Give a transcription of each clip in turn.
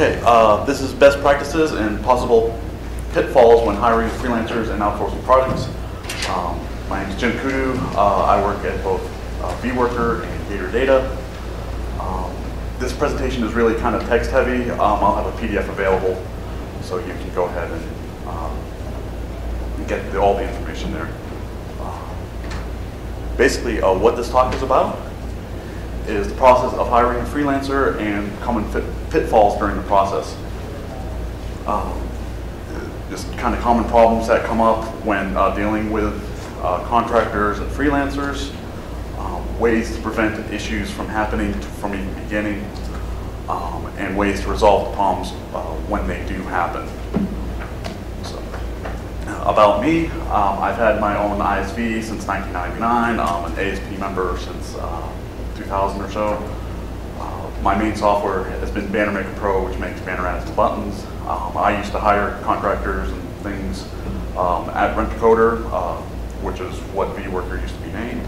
Okay, this is best practices and possible pitfalls when hiring freelancers and outsourcing projects. My name is Jim Coutu. I work at both vWorker and Gator Data. This presentation is really kind of text heavy. I'll have a PDF available so you can go ahead and get all the information there. Basically, what this talk is about is the process of hiring a freelancer and common pitfalls during the process. Just kind of common problems that come up when dealing with contractors and freelancers, ways to prevent issues from happening from the beginning, and ways to resolve the problems when they do happen. So, about me, I've had my own ISV since 1999. I'm an ASP member since 2000 or so. My main software has been Banner Maker Pro, which makes banner ads and buttons. I used to hire contractors and things at Rent-A-Coder, which is what vWorker used to be named.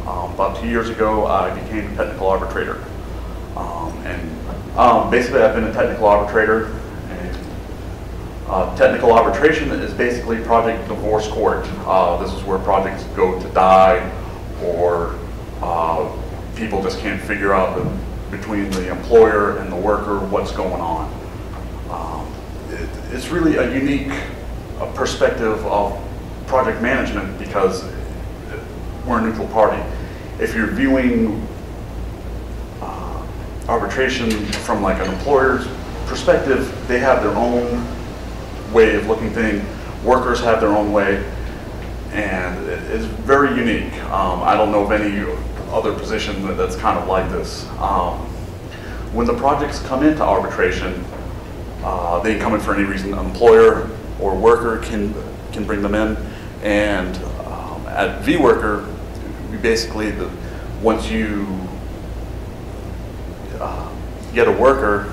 About 2 years ago, I became a technical arbitrator. Basically, I've been a technical arbitrator. And, technical arbitration is basically project divorce court. This is where projects go to die, or people just can't figure out between the employer and the worker what's going on. It's really a unique perspective of project management because we're a neutral party. If you're viewing arbitration from like an employer's perspective, they have their own way of looking at things. Workers have their own way, and it's very unique. I don't know of any other position that's kind of like this. When the projects come into arbitration, they can come in for any reason. An employer or worker can bring them in, and at vWorker, we basically, once you get a worker,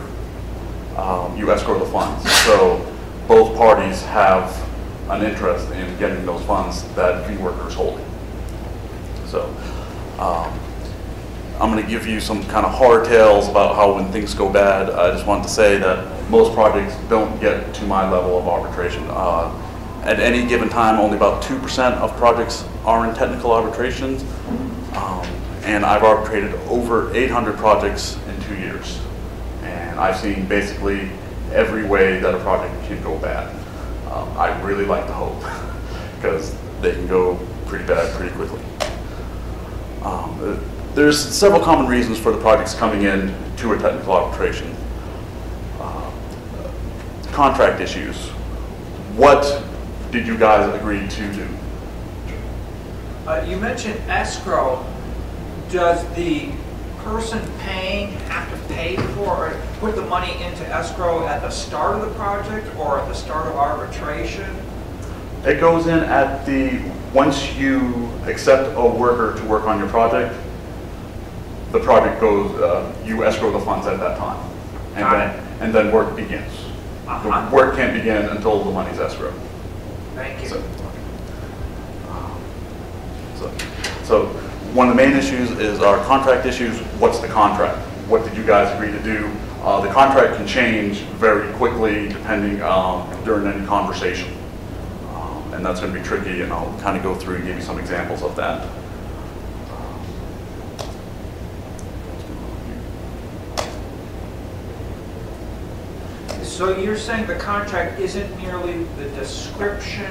you escrow the funds. So both parties have an interest in getting those funds that vWorker is holding. So I'm going to give you some kind of horror tales about how when things go bad. I just wanted to say that most projects don't get to my level of arbitration. At any given time, only about 2% of projects are in technical arbitrations. And I've arbitrated over 800 projects in 2 years. And I've seen basically every way that a project can go bad. I really like to hope, because they can go pretty bad pretty quickly. There's several common reasons for the projects coming in to a technical arbitration. Contract issues. What did you guys agree to do? You mentioned escrow. Does the person paying have to pay for or put the money into escrow at the start of the project or at the start of arbitration? It goes in at once you accept a worker to work on your project, the project goes, you escrow the funds at that time. And then work begins. The work can't begin until the money's escrowed. Thank you. So one of the main issues is our contract issues. What's the contract? What did you guys agree to do? The contract can change very quickly depending during any conversation. And that's going to be tricky, and I'll kind of go through and give you some examples of that. So you're saying the contract isn't merely the description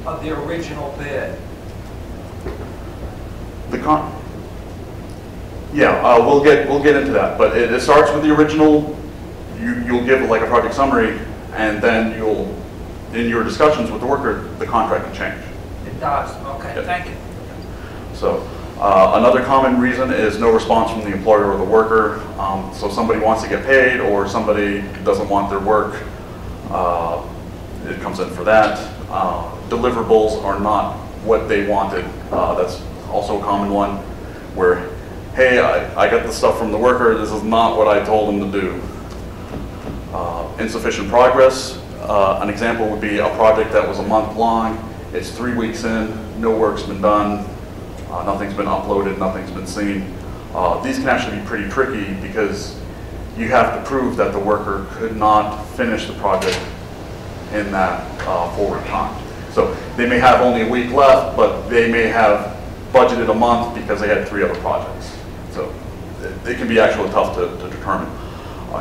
of the original bid? We'll get into that, but it starts with the original. You'll give like a project summary, and then in your discussions with the worker, the contract can change. It does. Okay. Yep. Thank you. So another common reason is no response from the employer or the worker. So somebody wants to get paid, or somebody doesn't want their work. It comes in for that. Deliverables are not what they wanted. That's also a common one, where, hey, I got the stuff from the worker. This is not what I told them to do. Insufficient progress. An example would be a project that was a month long. It's 3 weeks in. No work's been done. Nothing's been uploaded. Nothing's been seen. These can actually be pretty tricky because you have to prove that the worker could not finish the project in that forward time. So they may have only a week left, but they may have budgeted a month because they had 3 other projects. So it can be actually tough to determine.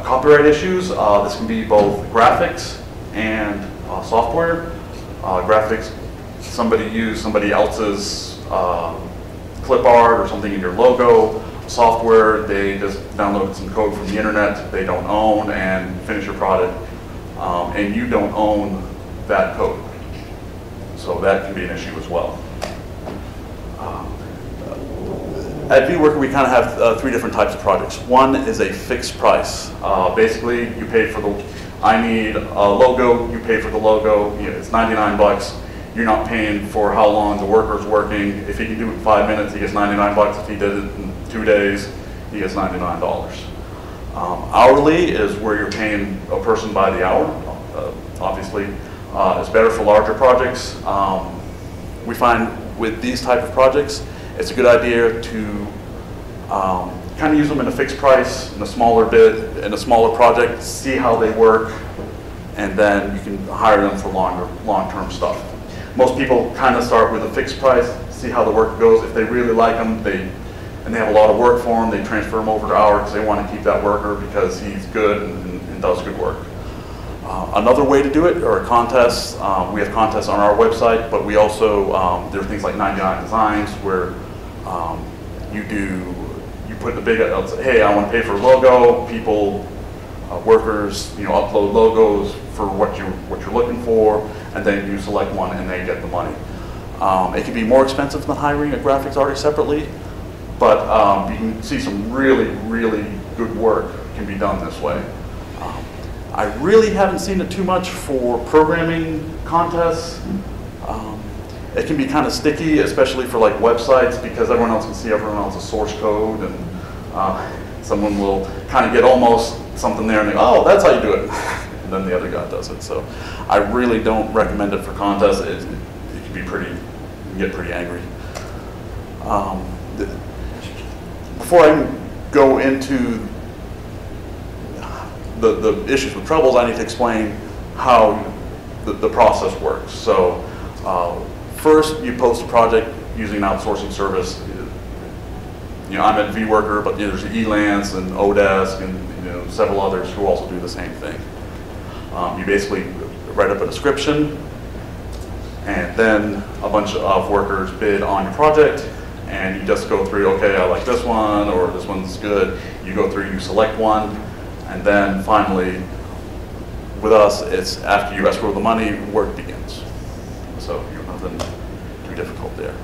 Copyright issues, this can be both graphics and software. Graphics, somebody used somebody else's clip art or something in your logo. Software, they just downloaded some code from the internet they don't own and finish your product, and you don't own that code. So that can be an issue as well. At vWorker, we kind of have 3 different types of projects. One is a fixed price. Basically, you pay for the, I need a logo, you pay for the logo, it's 99 bucks. You're not paying for how long the worker's working. If he can do it in 5 minutes, he gets 99 bucks. If he did it in 2 days, he gets $99. Hourly is where you're paying a person by the hour. Obviously, it's better for larger projects. We find with these type of projects, it's a good idea to kind of use them in a fixed price, in a smaller bid, in a smaller project, see how they work, and then you can hire them for long-term stuff. Most people kind of start with a fixed price, see how the work goes. If they really like them, and they have a lot of work for them, they transfer them over to ours because they want to keep that worker because he's good and does good work. Another way to do it are contests. We have contests on our website, but we also, there are things like 99 Designs where you put the big, say, hey, I want to pay for a logo. People, workers, upload logos for what you're looking for, and then you select one and they get the money. It can be more expensive than hiring a graphics artist separately, but you can see some really, really good work can be done this way. I really haven't seen it too much for programming contests. It can be kind of sticky, especially for like websites, because everyone else can see everyone else's source code, and someone will kind of get almost something there and they go, oh, that's how you do it. And then the other guy does it. So I really don't recommend it for contests. It can be pretty, you can get pretty angry. Before I go into the issues with troubles, I need to explain how the process works. So first, you post a project using an outsourcing service. I'm at vWorker, but there's Elance and Odesk and several others who also do the same thing. You basically write up a description, and then a bunch of workers bid on your project, and you just go through, okay, I like this one, or this one's good. You go through, you select one, and then finally, with us, it's after you escrow the money, work begins. So nothing too difficult there.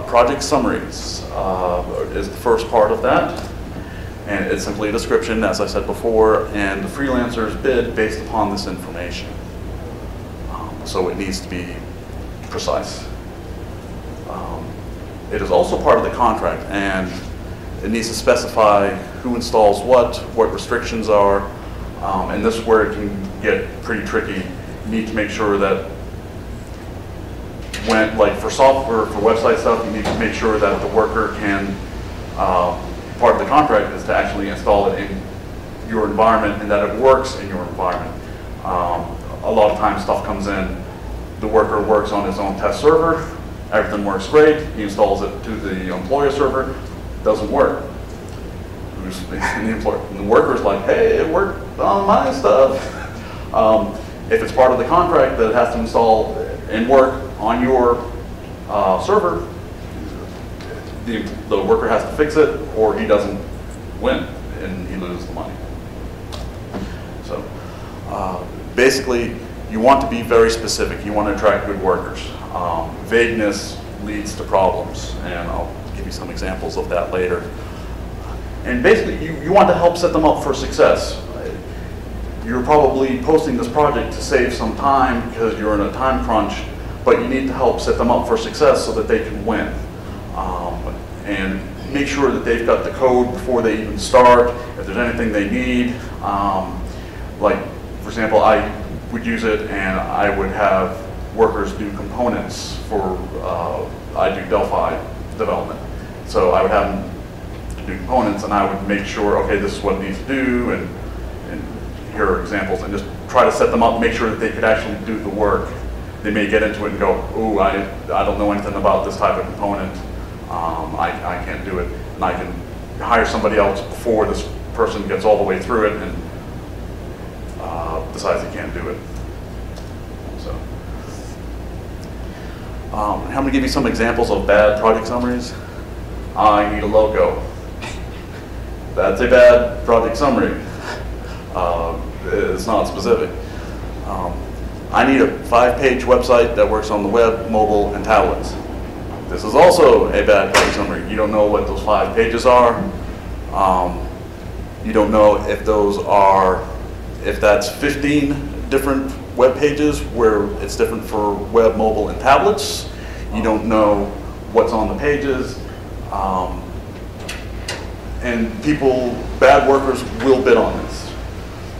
Project summaries is the first part of that. And it's simply a description, as I said before, and the freelancers bid based upon this information. So it needs to be precise. It is also part of the contract, and it needs to specify who installs what restrictions are, and this is where it can get pretty tricky. You need to make sure that when, like for software, for website stuff, you need to make sure that the worker can, part of the contract is to actually install it in your environment and that it works in your environment. A lot of times stuff comes in, the worker works on his own test server, everything works great, he installs it to the employer server, doesn't work. The worker's like, hey, it worked on my stuff. If it's part of the contract that it has to install and work on your server, the worker has to fix it, or he doesn't win and he loses the money. So basically, you want to be very specific. You want to attract good workers. Vagueness leads to problems, and I'll give you some examples of that later. And basically, you want to help set them up for success. You're probably posting this project to save some time because you're in a time crunch, but you need to help set them up for success so that they can win. And make sure that they've got the code before they even start. If there's anything they need, like for example, I would use it and I would have workers do components for, I do Delphi development. So I would have them do components, and I would make sure, okay, this is what it needs to do, and here are examples, and just try to set them up, make sure that they could actually do the work. They may get into it and go, ooh, I don't know anything about this type of component. I can't do it. And I can hire somebody else before this person gets all the way through it and decides he can't do it. So, I'm going to give you some examples of bad project summaries. I need a logo. That's a bad project summary. It's not specific. I need a 5-page website that works on the web, mobile, and tablets. This is also a bad project summary. You don't know what those 5 pages are. You don't know if that's 15 different web pages where it's different for web, mobile, and tablets. You don't know what's on the pages. And bad workers will bid on this.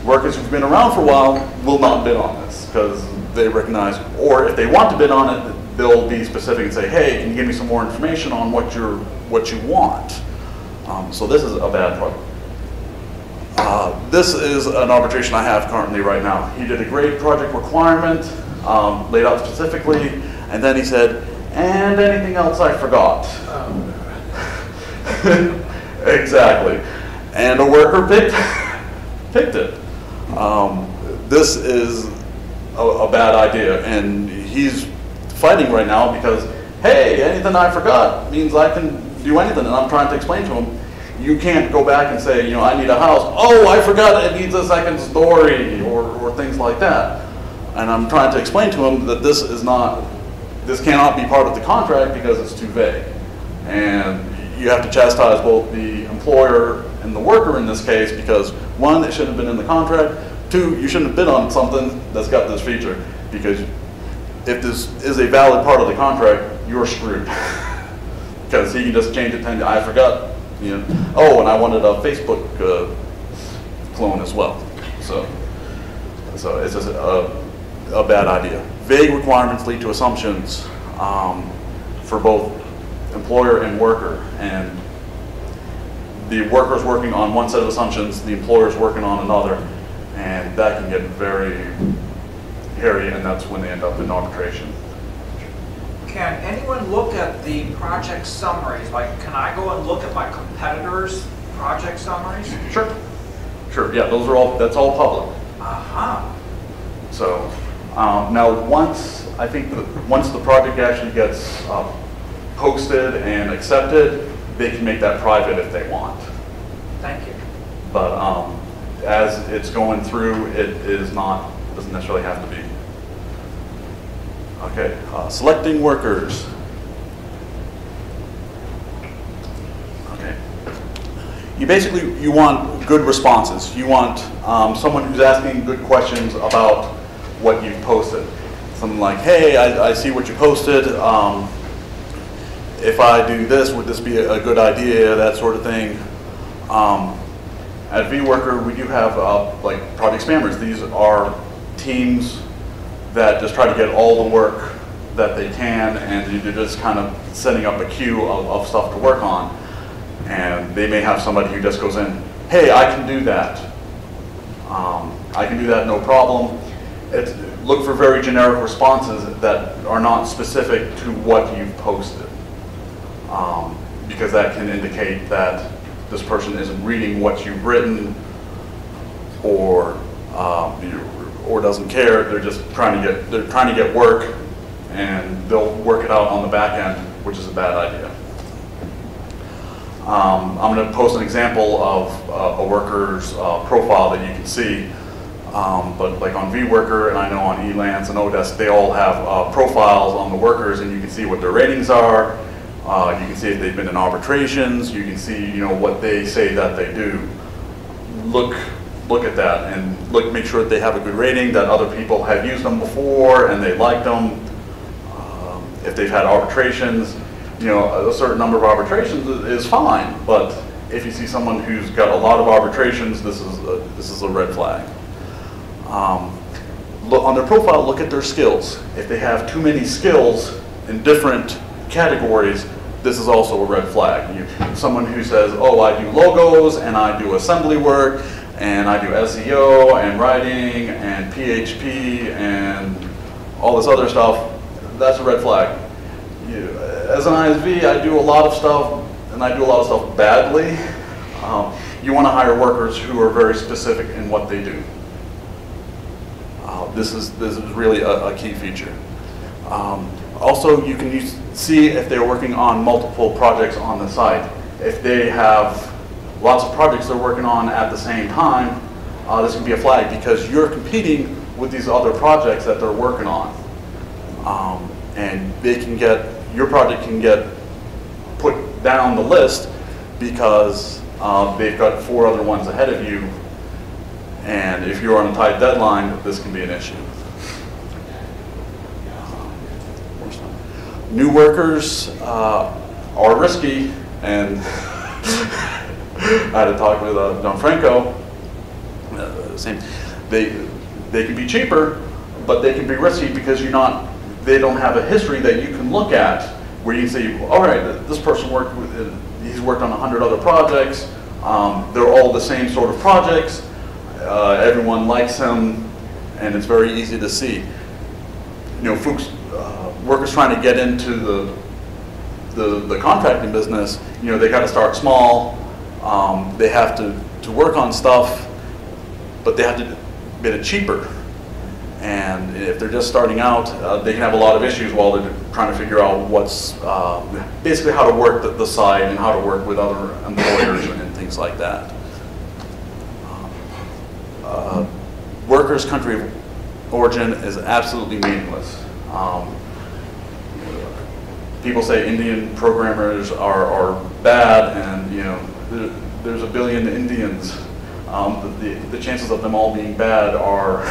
Workers who've been around for a while will not bid on this because they recognize, or if they want to bid on it, they'll be specific and say, hey, can you give me some more information on what you want? So this is a bad project. This is an arbitration I have currently right now. He did a great project requirement, laid out specifically, and then he said, and anything else I forgot. Exactly. And a worker picked it. This is a bad idea, and he's fighting right now because, hey, anything I forgot means I can do anything, and I'm trying to explain to him, you can't go back and say, I need a house. Oh, I forgot it needs a second story, or things like that. And I'm trying to explain to him that this cannot be part of the contract because it's too vague. And you have to chastise both the employer and the worker in this case because, one, it shouldn't have been in the contract. 2, you shouldn't have bid on something that's got this feature because if this is a valid part of the contract, you're screwed. Because he can just change it, I forgot, oh, and I wanted a Facebook clone as well. So it's just a bad idea. Vague requirements lead to assumptions for both employer and worker, and the worker's working on one set of assumptions, the employer's working on another, and that can get very hairy, and that's when they end up in arbitration. Can anyone look at the project summaries? Like, can I go and look at my competitors' project summaries? Sure. Yeah, that's all public. So now once the project actually gets posted and accepted, they can make that private if they want. Thank you. But as it's going through, doesn't necessarily have to be. Okay, selecting workers. Okay. You want good responses. You want someone who's asking good questions about what you've posted. Something like, hey, I see what you posted. If I do this, would this be a good idea? That sort of thing. At vWorker, we do have like project spammers. These are teams that just try to get all the work that they can, and you're just kind of setting up a queue of stuff to work on. And they may have somebody who just goes in, hey, I can do that. I can do that, no problem. Look for very generic responses that are not specific to what you've posted. Because that can indicate that this person isn't reading what you've written, or doesn't care. They're just trying to get work, and they'll work it out on the back end, which is a bad idea. I'm going to post an example of a worker's profile that you can see. But like on vWorker, and I know on Elance and Odesk, they all have profiles on the workers, and you can see what their ratings are. You can see if they've been in arbitrations. You can see, what they say that they do. Look at that and make sure that they have a good rating, that other people have used them before and they liked them. If they've had arbitrations, a certain number of arbitrations is fine. But if you see someone who's got a lot of arbitrations, this is a red flag. Look on their profile. Look at their skills. If they have too many skills in different categories, this is also a red flag. Someone who says, oh, I do logos and I do assembly work and I do SEO and writing and PHP and all this other stuff, that's a red flag. As an ISV, I do a lot of stuff, and I do a lot of stuff badly. You want to hire workers who are very specific in what they do. This is really a key feature. Also, you can see if they're working on multiple projects on the site. If they have lots of projects they're working on at the same time, this can be a flag because you're competing with these other projects that they're working on. And your project can get put down the list because they've got 4 other ones ahead of you. And if you're on a tight deadline, this can be an issue. New workers are risky, and I had a talk with Gianfranco. They can be cheaper, but they can be risky because they don't have a history that you can look at where you can say, all right, this person he's worked on 100 other projects. They're all the same sort of projects. Everyone likes him, and it's very easy to see. Workers trying to get into the contracting business, they got to start small. They have to work on stuff, but they have to get it cheaper. And if they're just starting out, they can have a lot of issues while they're trying to figure out what's basically how to work the site and how to work with other employers and things like that. Workers' country of origin is absolutely meaningless. People say Indian programmers are bad, and there's a billion Indians. The chances of them all being bad are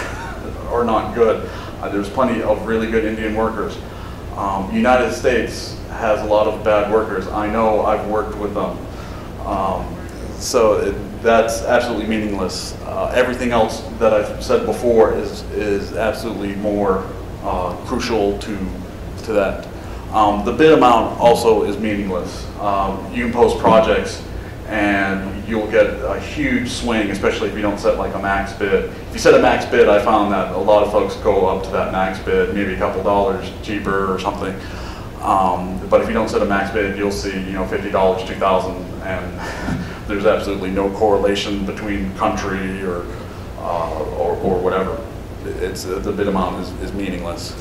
not good. There's plenty of really good Indian workers. United States has a lot of bad workers. I know, I've worked with them. That's absolutely meaningless. Everything else that I've said before is absolutely more crucial to that. The bid amount also is meaningless. You can post projects and you'll get a huge swing, especially if you don't set like a max bid. If you set a max bid, I found that a lot of folks go up to that max bid, maybe a couple dollars cheaper or something. But if you don't set a max bid, you'll see $50, $2,000, and there's absolutely no correlation between country or whatever. The bid amount is meaningless.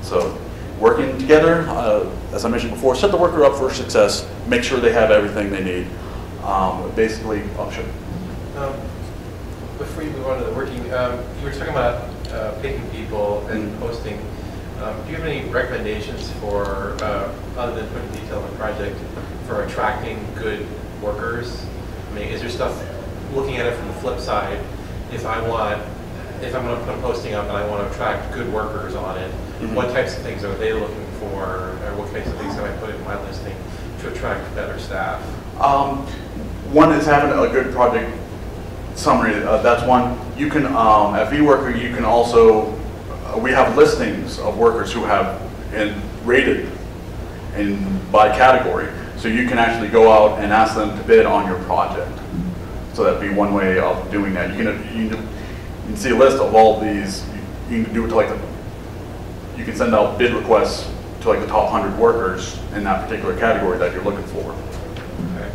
So working together, as I mentioned before, set the worker up for success, make sure they have everything they need. Basically, sure. Before you move on to the working, you were talking about picking people and posting. Do you have any recommendations for, other than putting detail on the project, for attracting good workers? I mean, is there stuff, looking at it from the flip side, if I'm going to put a posting up and I want to attract good workers on it, what types of things are they looking for, or what types of things can I put in my listing to attract better staff? One is having a good project summary. That's one. You can, at vWorker, you can also, we have listings of workers who have rated by category. So you can actually go out and ask them to bid on your project. So that'd be one way of doing that. You can see a list of all these. You can do it to you can send out bid requests to the top 100 workers in that particular category that you're looking for. Okay.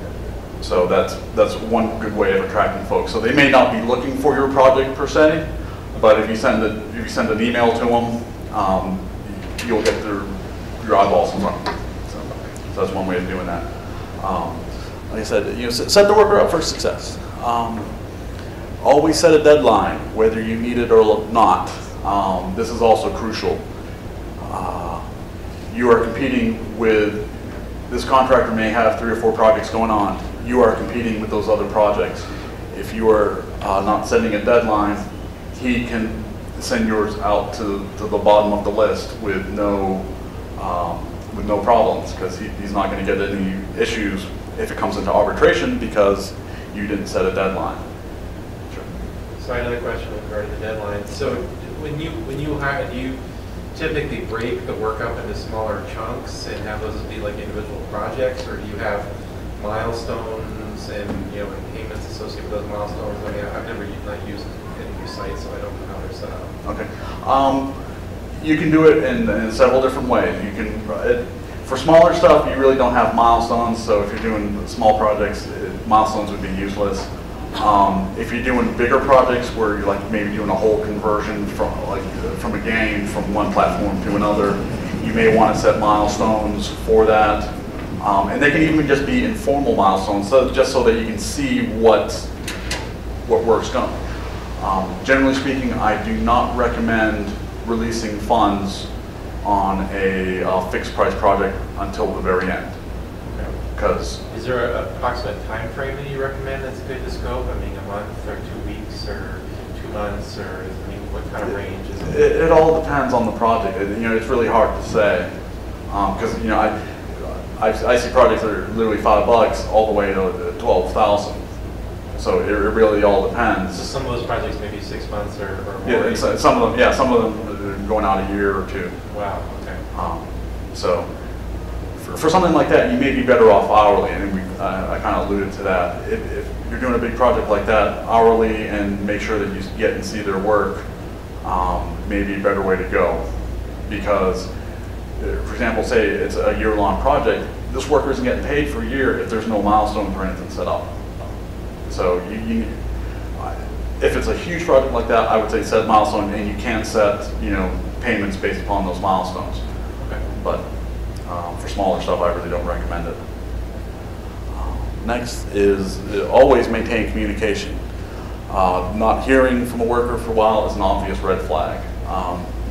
So that's one good way of attracting folks. So they may not be looking for your project per se, but if you send an email to them, you'll get your eyeballs in front of them. So that's one way of doing that. Like I said, set the worker up for success. Always set a deadline, whether you need it or not. This is also crucial. You are competing with, this contractor may have 3 or 4 projects going on. You are competing with those other projects. If you are not setting a deadline, he can send yours out to the bottom of the list with no problems, because he's not going to get any issues if it comes into arbitration because you didn't set a deadline. Sure. So another question regarding the deadline. So when you hire, do you typically break the work up into smaller chunks and have those be like individual projects, or do you have milestones and and payments associated with those milestones? I mean, I've never not used any of your sites, so I don't know how they're set up. Okay. You can do it in several different ways. You can, for smaller stuff, you really don't have milestones. So if you're doing small projects, milestones would be useless. If you're doing bigger projects where you're like maybe doing a whole conversion from a game from one platform to another, you may want to set milestones for that. And they can even just be informal milestones, so just so that you can see what work's done. Generally speaking, I do not recommend releasing funds on a fixed price project until the very end. Because is there an approximate time frame that you recommend that's good to scope? I mean, a month or 2 weeks or 2 months, or I mean, what kind of range is it? It all depends on the project. It's really hard to say because I see projects that are literally $5 all the way to 12,000. So it really all depends. So some of those projects may be 6 months or more. Yeah, some of them are going out a year or two. Wow. Okay. So for something like that, you may be better off hourly, and I kind of alluded to that. If you're doing a big project like that, hourly and make sure that you get and see their work may be a better way to go. Because, for example, say it's a year-long project, this worker isn't getting paid for a year if there's no milestones or anything set up. So if it's a huge project like that, I would say set milestone, and you can set payments based upon those milestones. Okay. But for smaller stuff, I really don't recommend it. Next is always maintain communication. Not hearing from a worker for a while is an obvious red flag.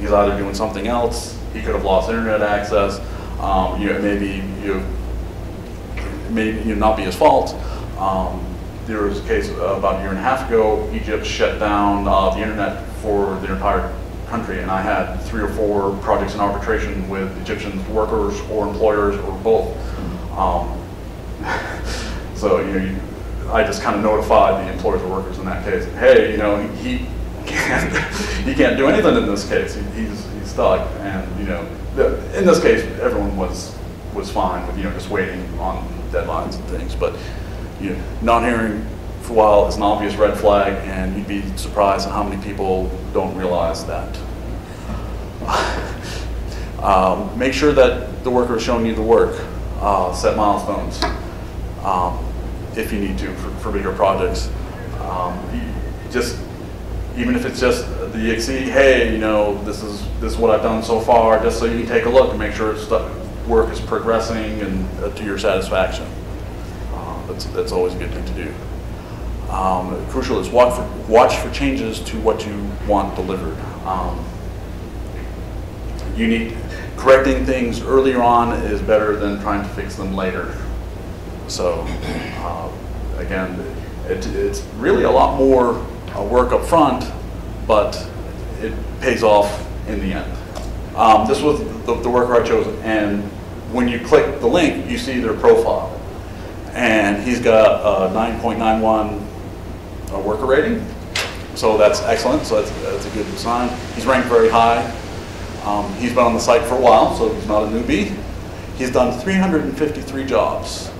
He's either doing something else, he could have lost internet access, maybe not be his fault. There was a case about a year and a half ago, Egypt shut down the internet for the entire country, and I had 3 or 4 projects in arbitration with Egyptian workers or employers or both. So I just kind of notified the employers or workers in that case, hey, he can't do anything in this case. He's stuck, and in this case, everyone was fine with just waiting on deadlines and things. But not hearing for a while is an obvious red flag, and you'd be surprised at how many people don't realize that. Make sure that the worker is showing you the work. Set milestones if you need to for bigger projects. Even if it's just the exceed, hey, this is what I've done so far, just so you can take a look and make sure work is progressing and to your satisfaction. That's always a good thing to do. Crucial is watch for changes to what you want delivered. Correcting things earlier on is better than trying to fix them later. So again, it's really a lot more work up front, but it pays off in the end. This was the worker I chose, and when you click the link, you see their profile. And he's got a 9.91 worker rating, so that's excellent. So that's a good sign. He's ranked very high. He's been on the site for a while, so he's not a newbie. He's done 353 jobs,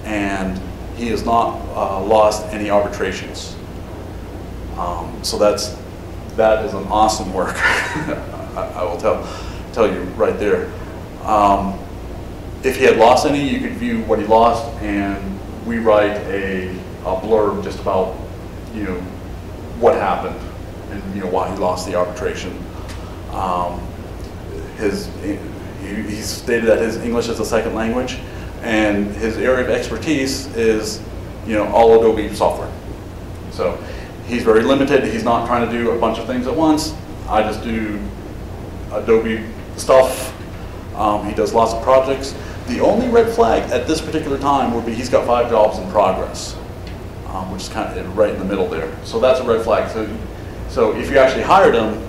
and he has not lost any arbitrations. So that is an awesome work. I will tell you right there. If he had lost any, you could view what he lost and rewrite a blurb just about what happened and why he lost the arbitration. He stated that his English is a second language, and his area of expertise is all Adobe software. So he's very limited. He's not trying to do a bunch of things at once. I just do Adobe stuff. He does lots of projects. The only red flag at this particular time would be he's got 5 jobs in progress, which is kind of right in the middle there. So that's a red flag. So if you actually hired him,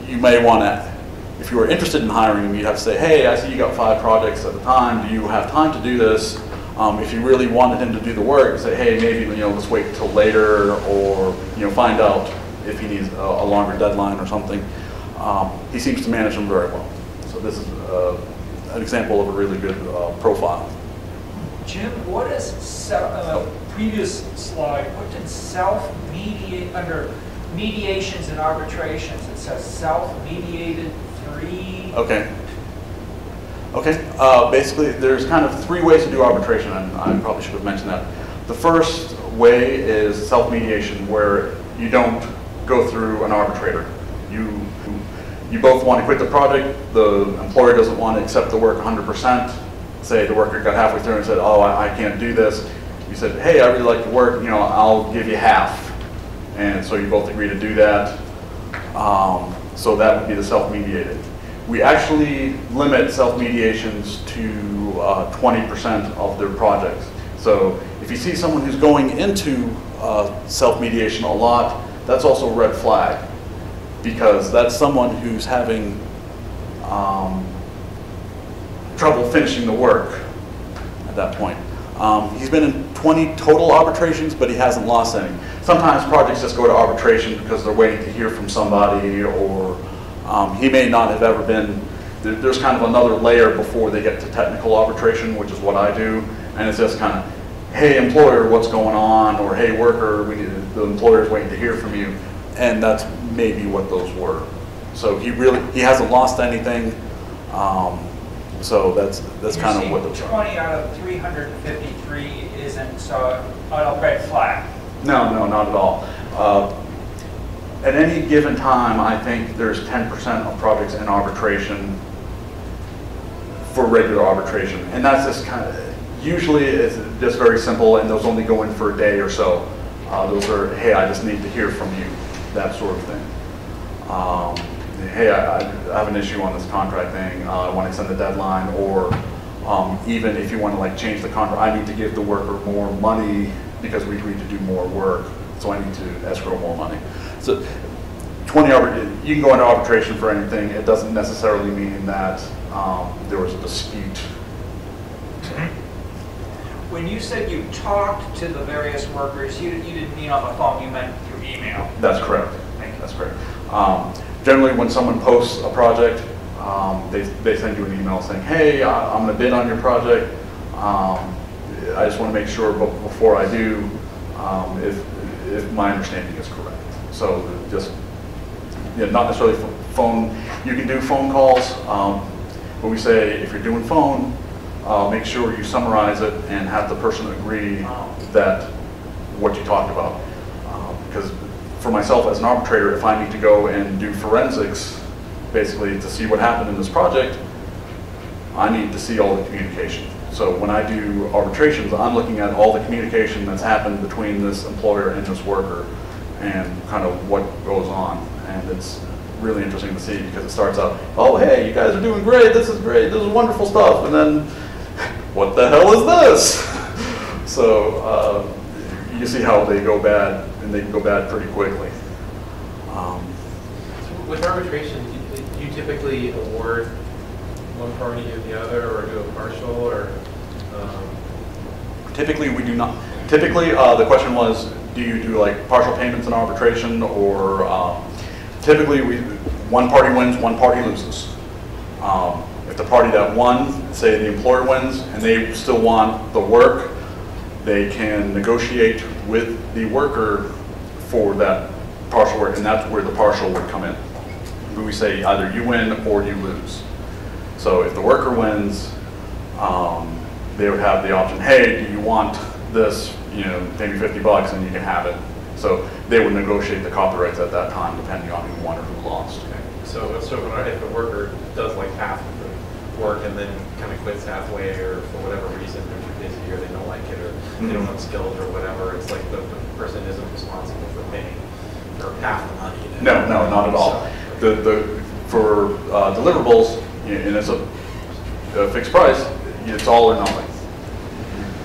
you may want to, if you were interested in hiring him, you'd have to say, hey, I see you got 5 projects at a time. Do you have time to do this? If you really wanted him to do the work, say, hey, maybe let's wait until later, or find out if he needs a longer deadline or something. he seems to manage them very well. So this is an example of a really good profile. Jim, what is previous slide? What did self-mediate under mediations and arbitrations? It says self-mediated 3. Okay. Okay. Basically, there's kind of 3 ways to do arbitration, and I probably should have mentioned that. The first way is self-mediation, where you don't go through an arbitrator. You both want to quit the project. The employer doesn't want to accept the work 100%. Say the worker got halfway through and said, "Oh, I can't do this." You said, "Hey, I really like the work. You know, I'll give you half." And so you both agree to do that. So that would be the self-mediated. We actually limit self-mediations to 20% of their projects. So if you see someone who's going into self-mediation a lot, that's also a red flag, because that's someone who's having trouble finishing the work at that point. He's been in 20 total arbitrations, but he hasn't lost any. Sometimes projects just go to arbitration because they're waiting to hear from somebody, or he may not have ever been. There's kind of another layer before they get to technical arbitration, which is what I do, and it's just kind of, "Hey employer, what's going on?" or "Hey worker, the employer's waiting to hear from you," and that's maybe what those were. So he hasn't lost anything. So that's kind of what those are. 20 out of 353 isn't a red flag. No, not at all. At any given time, I think there's 10% of projects in arbitration for regular arbitration, and that's just kind of, usually it's just very simple, and those only go in for a day or so. Those are, "Hey, I just need to hear from you," that sort of thing. "Hey, I have an issue on this contract thing. I want to extend the deadline," or even if you want to like change the contract, "I need to give the worker more money because we agreed to do more work, so I need to escrow more money." So you can go into arbitration for anything. It doesn't necessarily mean that there was a dispute. When you said you talked to the various workers, you didn't mean on the phone, you meant through email. That's correct. Thank you. That's correct. Generally, when someone posts a project, they send you an email saying, "Hey, I'm going to bid on your project. I just want to make sure before I do if my understanding is correct." So just not necessarily phone. You can do phone calls, but we say if you're doing phone, make sure you summarize it and have the person agree that what you talked about. Because for myself as an arbitrator, if I need to go and do forensics, basically to see what happened in this project, I need to see all the communication. So when I do arbitrations, I'm looking at all the communication that's happened between this employer and this worker and kind of what goes on. And it's really interesting to see, because it starts out, "Oh, hey, you guys are doing great, this is wonderful stuff," and then, "What the hell is this?" So you see how they go bad, and they can go bad pretty quickly. So with arbitration, do you typically award one party or the other, or do a partial, or? Typically, we do not. Typically, the question was, do you do like partial payments in arbitration, or typically one party wins, one party loses. If the party that won, say the employer wins, and they still want the work, they can negotiate with the worker for that partial work, and that's where the partial would come in. We say either you win or you lose. So if the worker wins, they would have the option, "Hey, do you want this? Pay me $50 and you can have it." So they would negotiate the copyrights at that time, depending on who won or who lost. Okay. So if a worker does like half of the work and then kind of quits halfway, or for whatever reason, they're too busy, or they don't like it, or they don't have skills, or whatever, it's like the person isn't responsible for paying for half the money. No, not at all. For deliverables, and it's a fixed price, it's all or nothing.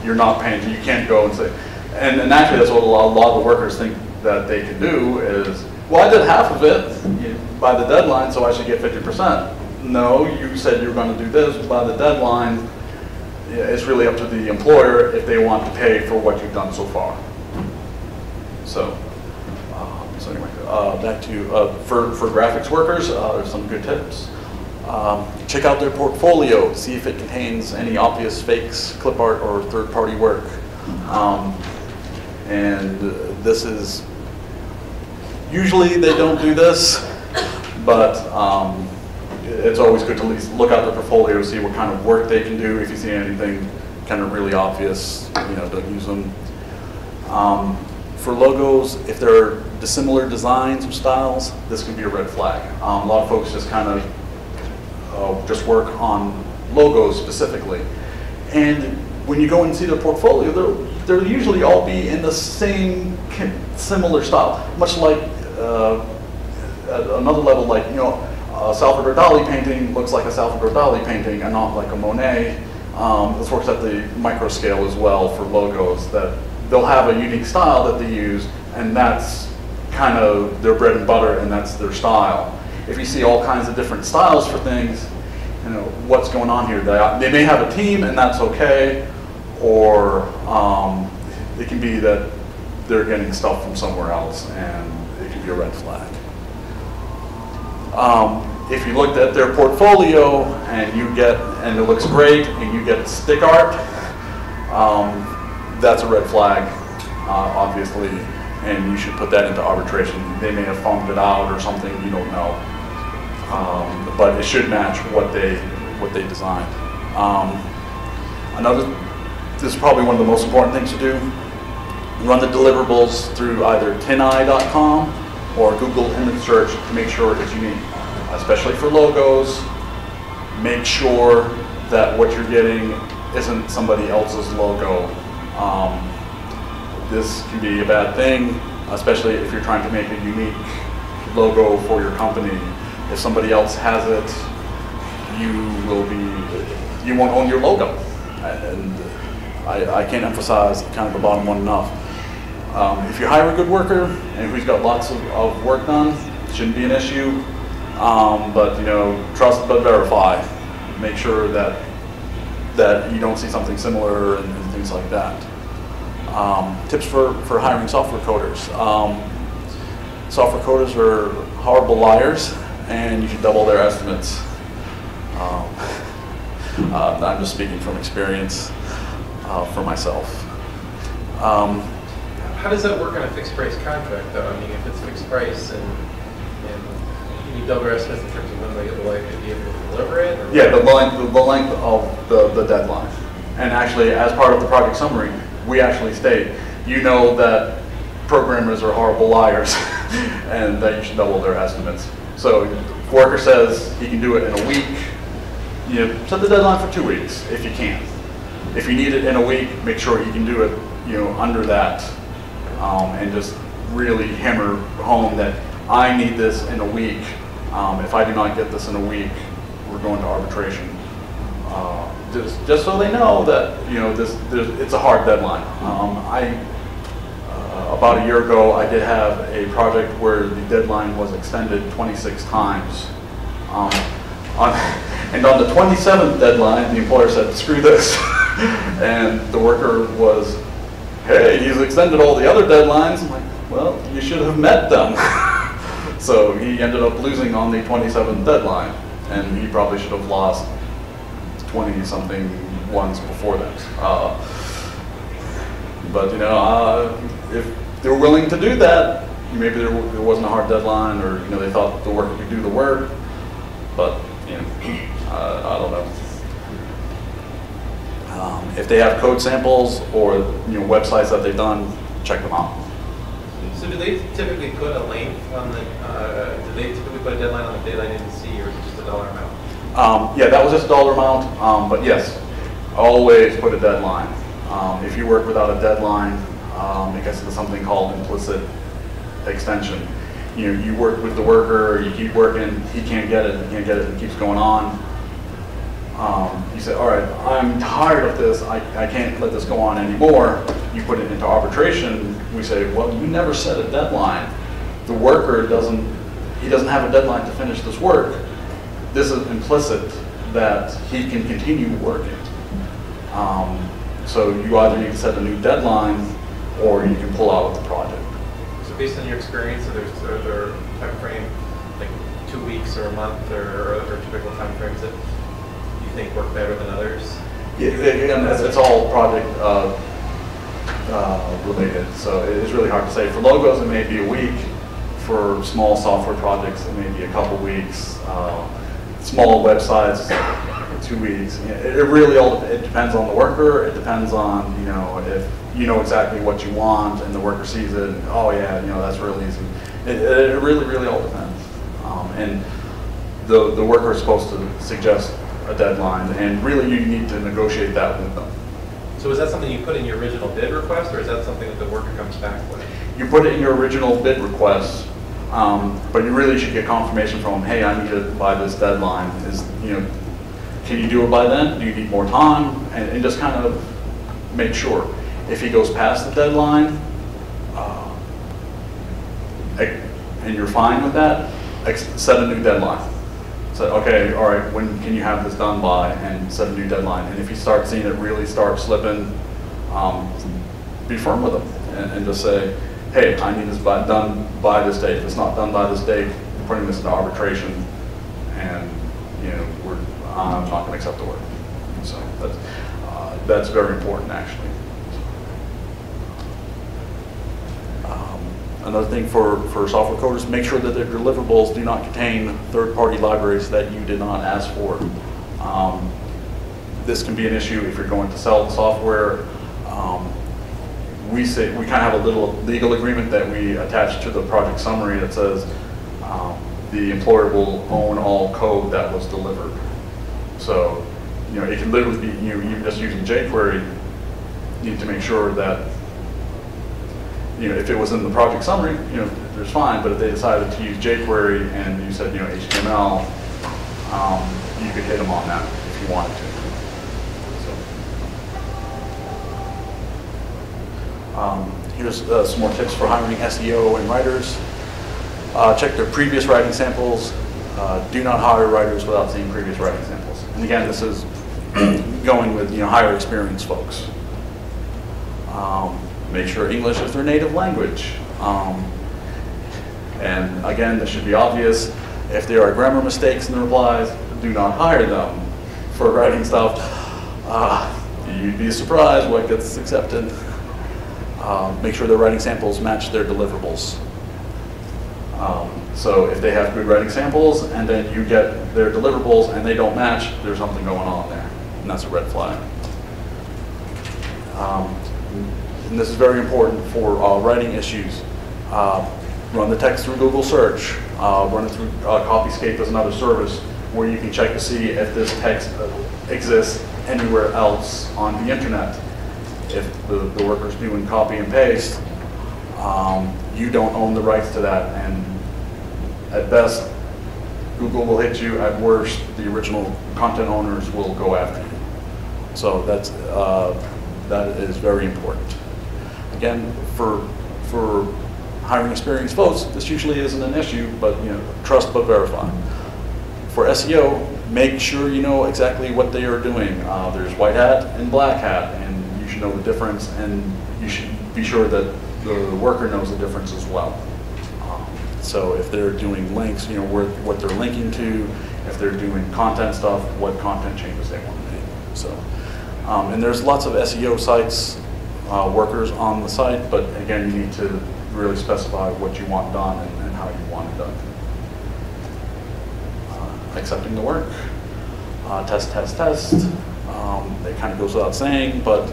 You're not paying, you can't go and say, and actually that's what a lot of the workers think that they can do is, "Well, I did half of it by the deadline, so I should get 50%. No, you said you were going to do this by the deadline. It's really up to the employer if they want to pay for what you've done so far. So anyway. back to for graphics workers, there's some good tips. Check out their portfolio, see if it contains any obvious fakes, clip art, or third-party work. And this is, usually they don't do this, but it's always good to at least look out their portfolio, see what kind of work they can do. If you see anything kind of really obvious, don't use them. For logos, if there are dissimilar designs or styles, this can be a red flag. A lot of folks just kind of just work on logos specifically. And when you go and see their portfolio, they'll usually all be in the same similar style, much like at another level, like, a Salvador Dali painting looks like a Salvador Dali painting and not like a Monet. This works at the micro scale as well for logos, that they'll have a unique style that they use, and that's kind of their bread and butter, and that's their style. If you see all kinds of different styles for things, what's going on here? They may have a team, and that's okay, or it can be that they're getting stuff from somewhere else, and it can be a red flag. If you looked at their portfolio and it looks great, and you get stick art, that's a red flag, obviously, and you should put that into arbitration. They may have foamed it out or something, you don't know, but it should match what they designed. This is probably one of the most important things to do. Run the deliverables through either tineye.com or Google image search to make sure it's unique. Especially for logos, make sure that what you're getting isn't somebody else's logo. This can be a bad thing, especially if you're trying to make a unique logo for your company. If somebody else has it, you won't own your logo. And I can't emphasize kind of the bottom one enough. If you hire a good worker and who's got lots of work done, it shouldn't be an issue. But trust but verify. Make sure that you don't see something similar and things like that. Tips for hiring software coders. Software coders are horrible liars, and you should double their estimates. I'm just speaking from experience for myself. How does that work on a fixed price contract, though? I mean, if it's fixed price and you double your estimates in terms of when they will likely be able to deliver it? Or yeah, the length of the deadline. And actually, as part of the project summary, we actually state, that programmers are horrible liars and that you should double their estimates. So if worker says he can do it in a week, set the deadline for 2 weeks if you can. If you need it in a week, make sure you can do it under that, and just really hammer home that I need this in a week. If I do not get this in a week, we're going to arbitration. Just so they know that it's a hard deadline. About a year ago, I did have a project where the deadline was extended 26 times. And on the 27th deadline, the employer said, "Screw this," and the worker was, "Hey, he's extended all the other deadlines." I'm like, "Well, you should have met them." So he ended up losing on the 27th deadline, and he probably should have lost 20-something ones before that. But if they were willing to do that, maybe there wasn't a hard deadline, or they thought the worker could do the work. But I don't know. If they have code samples or websites that they've done, check them out. So do they typically put a length on the? Do they typically put a deadline on the date I didn't see, or is it just a dollar amount? Yeah, that was just a dollar amount. But yes, always put a deadline. If you work without a deadline, it gets into something called implicit extension. You work with the worker, you keep working, he can't get it, it keeps going on. You say, all right, I'm tired of this, I can't let this go on anymore. You put it into arbitration, we say, well, you never set a deadline. The worker doesn't have a deadline to finish this work. This is implicit that he can continue working. So you either need to set a new deadline or you can pull out of the project. So based on your experience, are there time frame, like 2 weeks or a month or typical time frames that you think work better than others? Yeah, again, it's all project related, so it's really hard to say. For logos, it may be a week. For small software projects, it may be a couple weeks. Small websites, 2 weeks. It really all depends on the worker. It depends on, if you know exactly what you want and the worker sees it, and, oh yeah, that's real easy. It really all depends. And the worker is supposed to suggest a deadline, and really you need to negotiate that with them. So is that something you put in your original bid request, or is that something that the worker comes back with? You put it in your original bid request, but you really should get confirmation from them, hey, I need it by this deadline. Can you do it by then? Do you need more time? And just kind of make sure. If he goes past the deadline, and you're fine with that, set a new deadline. So, okay, all right, when can you have this done by, and set a new deadline. And if you start seeing it really start slipping, be firm with them and just say, hey, I need this done by this date. If it's not done by this date, we're putting this into arbitration, and I'm not going to accept the work. So that's very important, actually. Another thing for software coders, make sure that their deliverables do not contain third-party libraries that you did not ask for. This can be an issue if you're going to sell the software. We kind of have a little legal agreement that we attach to the project summary that says the employer will own all code that was delivered. So, it can literally be you just using jQuery. You need to make sure that if it was in the project summary, there's fine. But if they decided to use jQuery and you said HTML, you could hit them on that if you wanted to. Here's some more tips for hiring SEO and writers. Check their previous writing samples. Do not hire writers without seeing previous writing samples. And again, this is going with higher experienced folks. Make sure English is their native language. And again, this should be obvious. If there are grammar mistakes in the replies, do not hire them for writing stuff. You'd be surprised what gets accepted. Make sure their writing samples match their deliverables. So if they have good writing samples and then you get their deliverables and they don't match, there's something going on there, and that's a red flag. And this is very important for writing issues. Run the text through Google search. Run it through Copyscape as another service where you can check to see if this text exists anywhere else on the internet. If the worker's doing copy and paste, you don't own the rights to that, and at best, Google will hit you. At worst, the original content owners will go after you. So that is very important. Again, for hiring experienced folks, this usually isn't an issue, but trust but verify. For SEO, make sure you know exactly what they are doing. There's white hat and black hat, and you should know the difference, and you should be sure that the worker knows the difference as well. So if they're doing links, what they're linking to. If they're doing content stuff, what content changes they want to make. So, and there's lots of SEO sites, workers on the site, but again, you need to really specify what you want done and how you want it done. Accepting the work, test. It kind of goes without saying, but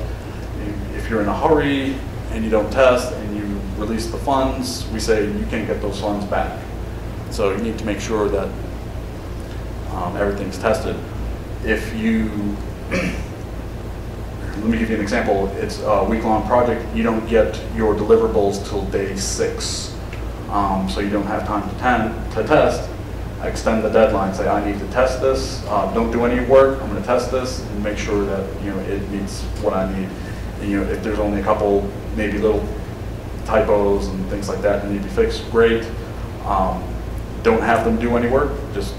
if you're in a hurry and you don't test and you release the funds, we say you can't get those funds back. So you need to make sure that everything's tested. If you, let me give you an example. It's a week-long project. You don't get your deliverables till day 6, so you don't have time to test. Extend the deadline. Say, I need to test this. Don't do any work. I'm going to test this and make sure that it meets what I need. And, if there's only a couple, maybe little typos and things like that that need to be fixed, great. Don't have them do any work. Just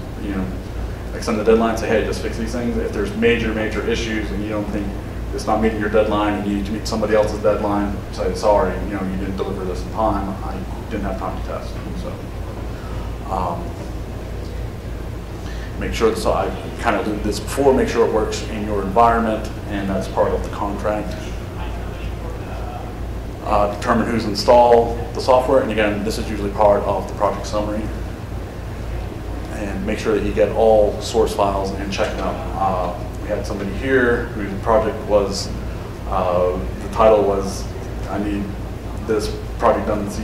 extend the deadline. Say, hey, just fix these things. If there's major issues and you don't think it's not meeting your deadline and you need to meet somebody else's deadline, say, sorry, you didn't deliver this in time. I didn't have time to test. So make sure, so I kind of did this before, make sure it works in your environment, and that's part of the contract. Determine who's installed the software, and again, this is usually part of the project summary. And make sure that you get all source files and check them out. We had somebody here whose project was, the title was, I need this project done in C#.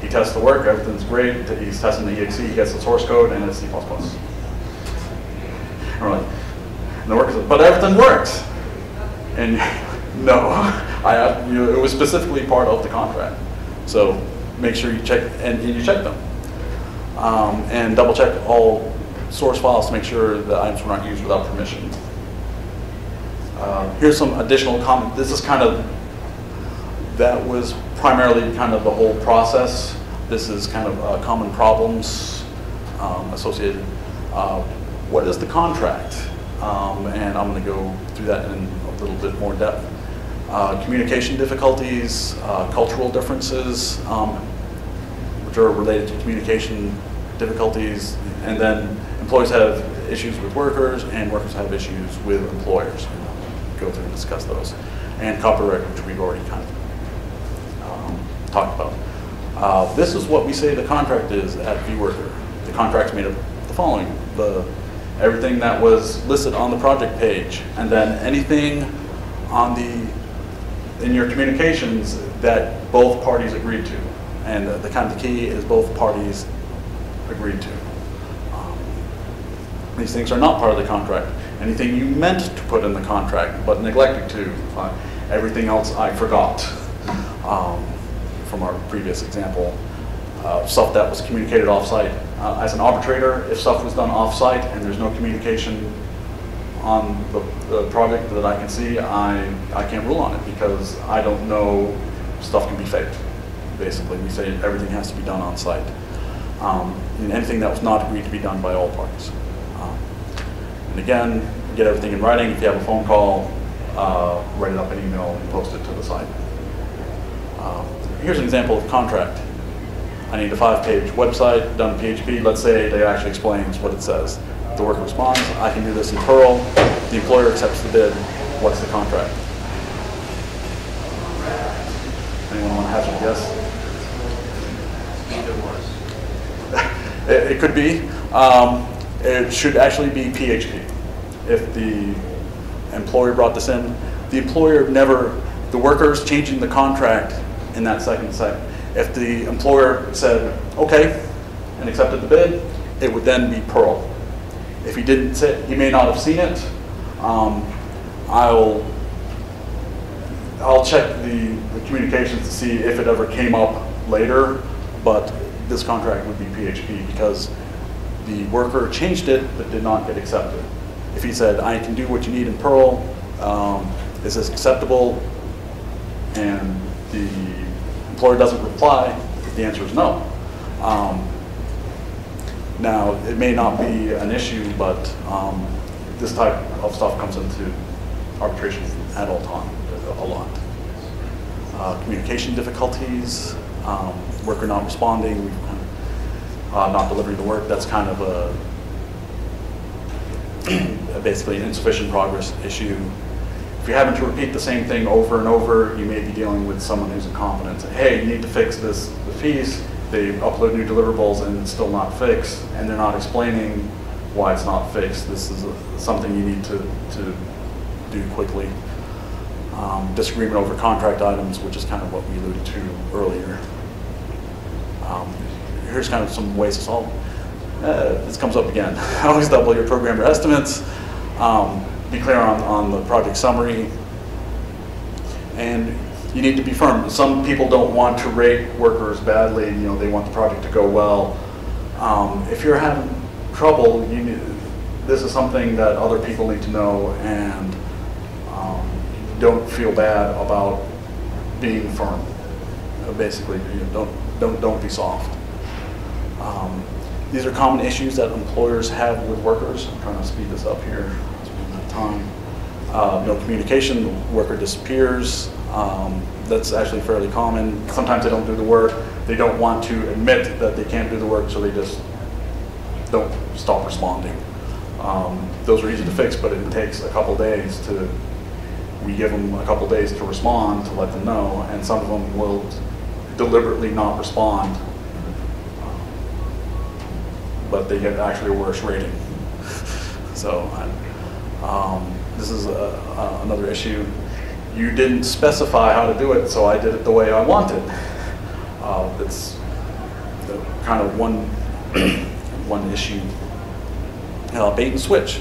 He tests the work, everything's great. He's testing the EXE, he gets the source code, and it's C++. All right. And the worker says, but everything works. And no, it was specifically part of the contract. So make sure you check, and you check them. And double check all source files to make sure the items were not used without permission. Here's some additional comment. This is kind of, that was primarily kind of the whole process. This is kind of common problems associated. What is the contract? And I'm going to go through that in a little bit more depth. Communication difficulties, cultural differences, which are related to communication difficulties, and then employees have issues with workers, and workers have issues with employers. Go through and discuss those. And copyright, which we've already kind of talked about. This is what we say the contract is at vWorker. The contract's made of the following: everything that was listed on the project page, and then anything on in your communications that both parties agreed to. And the kind of the key is both parties agreed to. These things are not part of the contract. Anything you meant to put in the contract but neglected to. Everything else I forgot. From our previous example, stuff that was communicated offsite. As an arbitrator, if stuff was done offsite and there's no communication on the project that I can see, I can't rule on it because I don't know, stuff can be faked. Basically, we say everything has to be done on site. And anything that was not agreed to be done by all parties. And again, get everything in writing. If you have a phone call, write it up in email and post it to the site. Here's an example of contract. I need a 5-page website done in PHP. Let's say it actually explains what it says. The worker responds, I can do this in Perl. The employer accepts the bid. What's the contract? Anyone want to have some guess? It could be. It should actually be PHP. If the employer brought this in, the employer never, the worker's changing the contract in that second. If the employer said, okay, and accepted the bid, it would then be Perl. If he didn't say, he may not have seen it. I'll check the communications to see if it ever came up later, but this contract would be PHP because the worker changed it but did not get accepted. If he said, I can do what you need in Perl, is this acceptable? And the employer doesn't reply, the answer is no. Now, it may not be an issue, but this type of stuff comes into arbitration at all time, a lot. Communication difficulties, worker not responding, not delivering the work, that's kind of basically an insufficient progress issue. If you're having to repeat the same thing over and over, you may be dealing with someone who's incompetent. Hey, you need to fix this piece. They upload new deliverables and it's still not fixed, and they're not explaining why it's not fixed. This is something you need to do quickly. Disagreement over contract items, which is kind of what we alluded to earlier. Here's kind of some ways to solve. This comes up again. Always double your programmer estimates. Be clear on the project summary. And you need to be firm. Some people don't want to rate workers badly. You know, they want the project to go well. If you're having trouble, this is something that other people need to know, and don't feel bad about being firm. Basically, don't be soft. These are common issues that employers have with workers. I'm trying to speed this up here. Spend that time. No communication, the worker disappears. That's actually fairly common. Sometimes they don't do the work. They don't want to admit that they can't do the work, so they just don't stop responding. Those are easy to fix, but it takes a couple days to, we give them a couple days to respond, to let them know, and some of them will deliberately not respond, but they get actually a worse rating. So this is another issue. You didn't specify how to do it, so I did it the way I wanted. It's the kind of one issue. Bait and switch.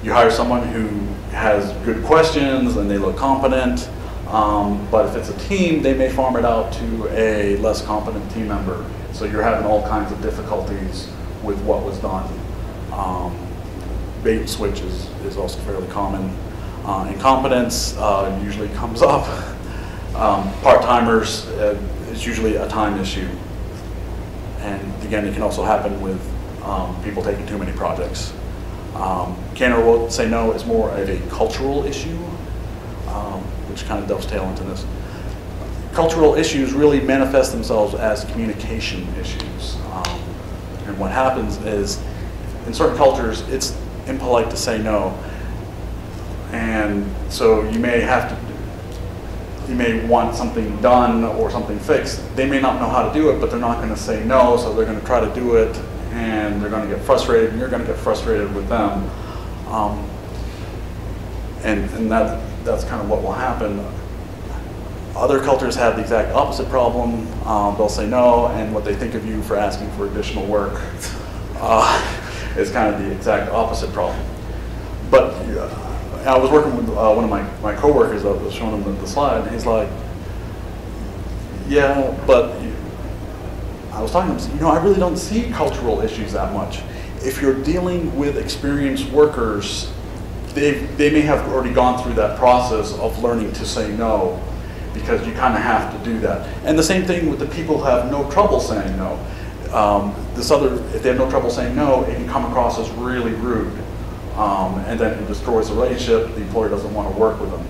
You hire someone who has good questions and they look competent, but if it's a team, they may farm it out to a less competent team member. So you're having all kinds of difficulties with what was done. Bait and switch is also fairly common. Incompetence usually comes up. Part-timers is usually a time issue. And again, it can also happen with people taking too many projects. Can or won't say no is more of a cultural issue, which kind of dovetail into this. Cultural issues really manifest themselves as communication issues. And what happens is, in certain cultures, it's impolite to say no. And so you may want something done or something fixed. They may not know how to do it, but they're not going to say no, so they're going to try to do it, and they're going to get frustrated, and you're going to get frustrated with them. And that's kind of what will happen. Other cultures have the exact opposite problem. They'll say no, and what they think of you for asking for additional work is kind of the exact opposite problem. But I was working with one of my coworkers. I was showing him the slide, and he's like, "Yeah, but I was talking to him. I really don't see cultural issues that much. If you're dealing with experienced workers, they may have already gone through that process of learning to say no, because you kind of have to do that. And the same thing with the people who have no trouble saying no. If they have no trouble saying no, it can come across as really rude. And then it destroys the relationship. The employer doesn't want to work with them.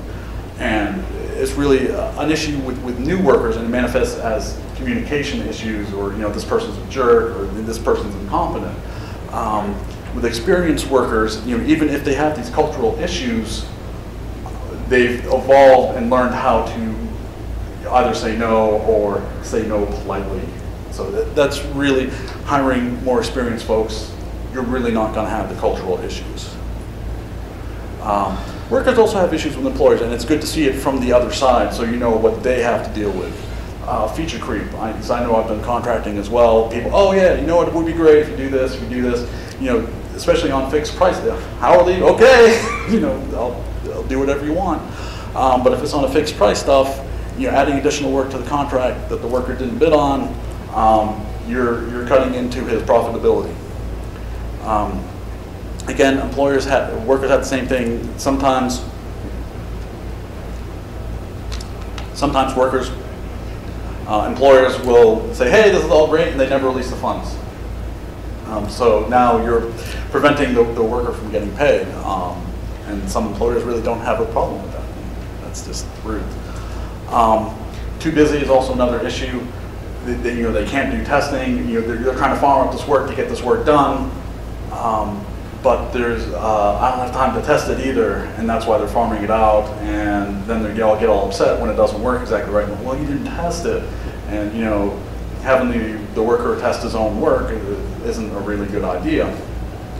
And it's really an issue with new workers, and it manifests as communication issues, or this person's a jerk, or this person's incompetent. With experienced workers, even if they have these cultural issues, they've evolved and learned how to either say no or say no politely. So that's really hiring more experienced folks. You're really not going to have the cultural issues. Workers also have issues with employers, and it's good to see it from the other side, so you know what they have to deal with. Feature creep. Because I know I've done contracting as well. People, oh yeah, it would be great if you do this, if you do this. Especially on fixed price. Hourly, okay. I'll do whatever you want. But if it's on a fixed price stuff, adding additional work to the contract that the worker didn't bid on, you're cutting into his profitability. Again, workers have the same thing. Sometimes workers, employers will say, hey, this is all great, and they never release the funds. So now you're preventing the worker from getting paid. And some employers really don't have a problem with that. That's just rude. Too busy is also another issue. They can't do testing. They're trying to farm up this work to get this work done. But I don't have time to test it either, and that's why they're farming it out. And then they get all upset when it doesn't work exactly right. Well, you didn't test it, and having the worker test his own work isn't a really good idea.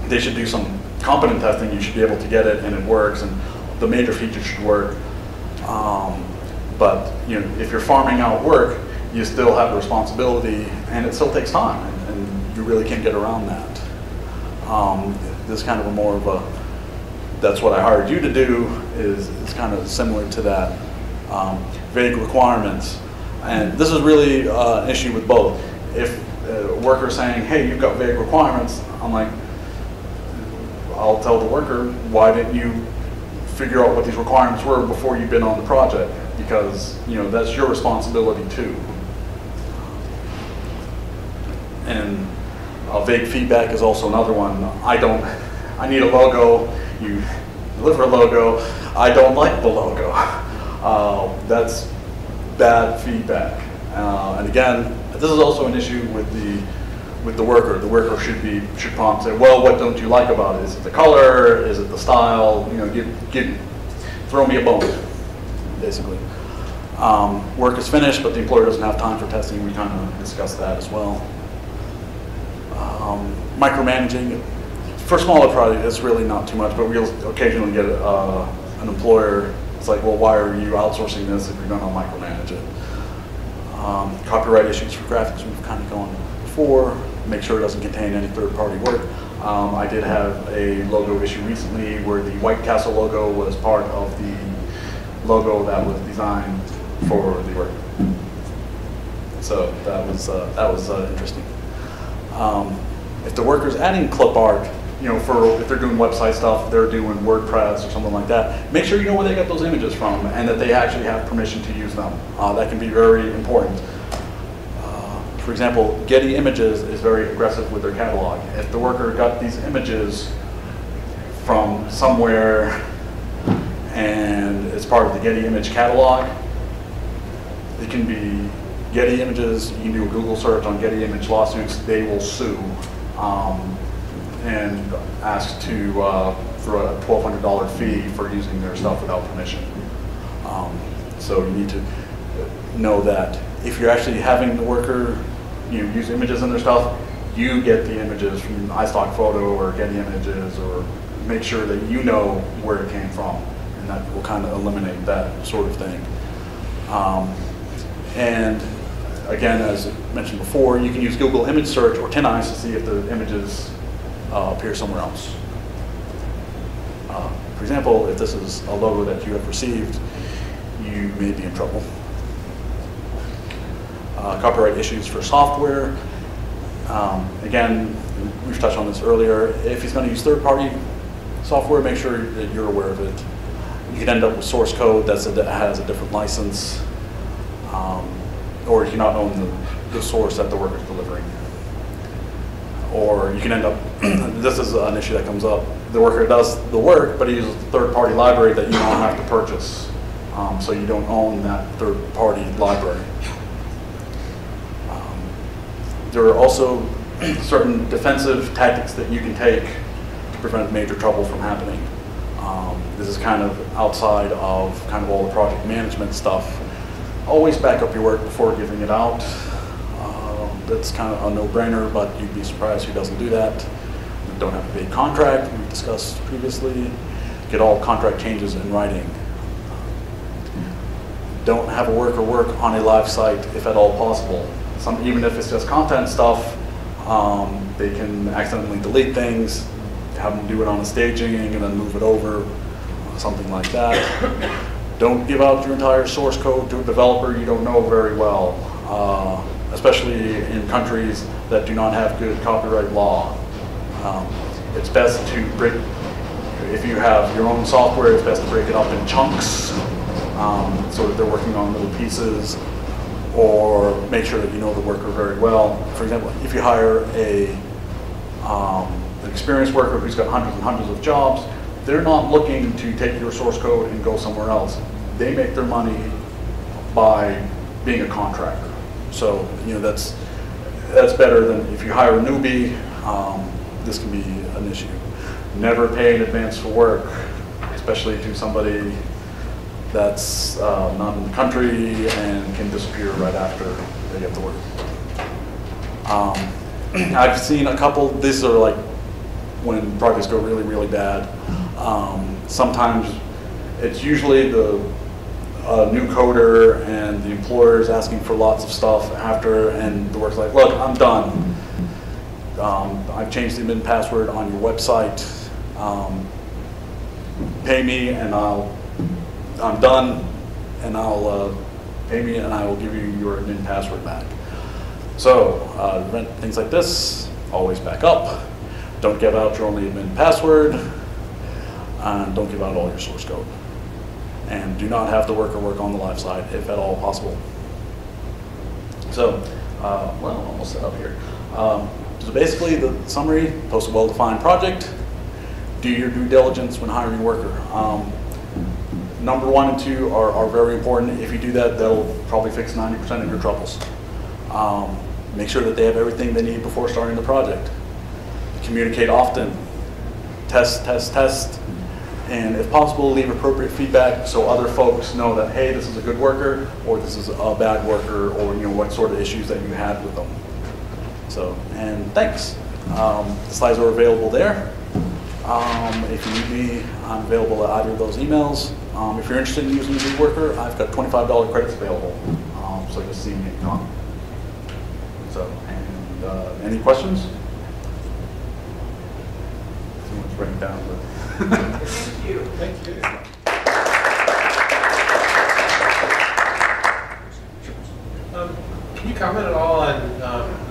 They should do some competent testing. You should be able to get it, and it works, and the major features should work. But if you're farming out work, you still have the responsibility, and it still takes time, and you really can't get around that. This is kind of more of a, that's what I hired you to do, is kind of similar to that. Vague requirements. And this is really an issue with both. If a worker is saying, hey, you've got vague requirements, I'm like, I'll tell the worker, why didn't you figure out what these requirements were before you've been on the project? Because that's your responsibility too. And vague feedback is also another one. I need a logo. deliver a logo. I don't like the logo. That's bad feedback. And again, this is also an issue with the worker. The worker should prompt, say, well, what don't you like about it? Is it the color? Is it the style? You know, throw me a bone, basically. Work is finished, but the employer doesn't have time for testing. We kind of discussed that as well. Micromanaging. For smaller projects, it's really not too much, but we'll occasionally get an employer. It's like, well, why are you outsourcing this if you're going to micromanage it? Copyright issues for graphics, we've kind of gone before. Make sure it doesn't contain any third-party work. I did have a logo issue recently where the White Castle logo was part of the logo that was designed for the work. So that was interesting. If the worker's adding clip art, you know, if they're doing website stuff, they're doing WordPress or something like that, make sure you know where they got those images from and that they actually have permission to use them. That can be very important. For example, Getty Images is very aggressive with their catalog. If the worker got these images from somewhere and it's part of the Getty Image catalog, it can be Getty Images. You can do a Google search on Getty Image lawsuits. They will sue and ask for a $1,200 fee for using their stuff without permission. So you need to know that if you're actually having the worker use images in their stuff, you get the images from iStock Photo or Getty Images, or make sure that you know where it came from, and that will kind of eliminate that sort of thing. And again, as mentioned before, you can use Google Image Search or Tin Eyes to see if the images appear somewhere else. For example, if this is a logo that you have received, you may be in trouble. Copyright issues for software. Again, we've touched on this earlier. If he's going to use third-party software, make sure that you're aware of it. You could end up with source code that has a different license, or you cannot own the source that the worker is delivering. Or you can end up, this is an issue that comes up, the worker does the work, but he uses a third-party library that you don't have to purchase. So you don't own that third-party library. There are also certain defensive tactics that you can take to prevent major trouble from happening. This is kind of outside of kind of all the project management stuff. Always back up your work before giving it out. That's kind of a no-brainer, but you'd be surprised who doesn't do that. Don't have a big contract, we've discussed previously. Get all contract changes in writing. Don't have a worker work on a live site if at all possible. Even if it's just content stuff, they can accidentally delete things, have them do it on a staging and then move it over, something like that. Don't give out your entire source code to a developer you don't know very well, especially in countries that do not have good copyright law. It's best to break, if you have your own software, it's best to break it up in chunks so that they're working on little pieces, or make sure that you know the worker very well. For example, if you hire an experienced worker who's got hundreds and hundreds of jobs, they're not looking to take your source code and go somewhere else. They make their money by being a contractor. So that's better than if you hire a newbie. This can be an issue. Never pay in advance for work, especially to somebody that's not in the country and can disappear right after they get to work. I've seen a couple, these are like when projects go really, really bad. Sometimes it's usually the new coder and the employer is asking for lots of stuff after, and the work's like, look, I'm done. I've changed the admin password on your website. Pay me and I'm done, and I'll pay me and I will give you your admin password back. So prevent things like this, always back up. Don't give out your only admin password, and don't give out all your source code. And do not have the worker work on the live side if at all possible. So, well, almost set up here. So basically the summary, post a well-defined project. do your due diligence when hiring a worker. Number 1 and 2 are very important. If you do that, that'll probably fix 90% of your troubles. Make sure that they have everything they need before starting the project. Communicate often. Test, test, test. And if possible, leave appropriate feedback so other folks know that, hey, this is a good worker, or this is a bad worker, or what sort of issues that you had with them. So, and thanks. The slides are available there. If you need me, I'm available at either of those emails. If you're interested in using vWorker, I've got $25 credits available. So just see me on. So, and any questions? Someone's writing down. Thank you. Thank you. Can you comment at all on,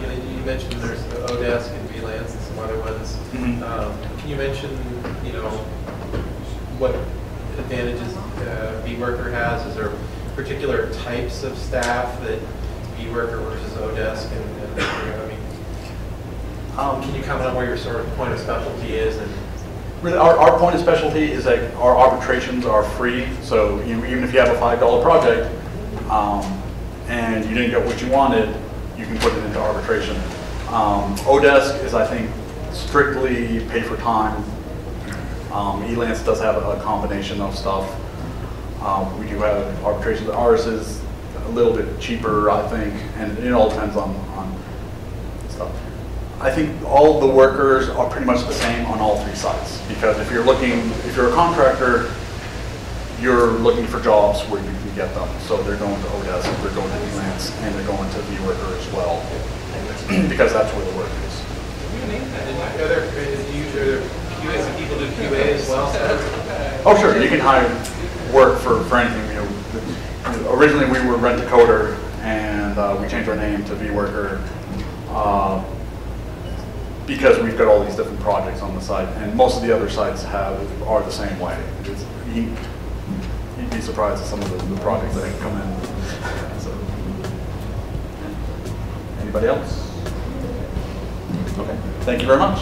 you mentioned there's the Odesk and VLance and some other ones. Can you mention, what advantages vWorker has? Is there particular types of staff that vWorker versus Odesk? Can you comment on where your sort of point of specialty is? And really, our point of specialty is that our arbitrations are free. So even if you have a $5 project and you didn't get what you wanted, you can put it into arbitration. Odesk is, I think, strictly pay for time. Elance does have a combination of stuff. We do have arbitrations. Ours is a little bit cheaper, I think, and it all depends on stuff. I think all the workers are pretty much the same on all 3 sites, because if you're a contractor, you're looking for jobs where you can get them. So they're going to Odesk, they're going to Elance, and they're going to vWorker as well, because that's where the work is. Are there QA, people do QA as well? Oh, sure. You can hire work for anything. Originally we were Rent-A-Coder, and we changed our name to vWorker because we've got all these different projects on the site, and most of the other sites are the same way. You'd be surprised at some of the projects that come in. So, anybody else? Okay. Thank you very much.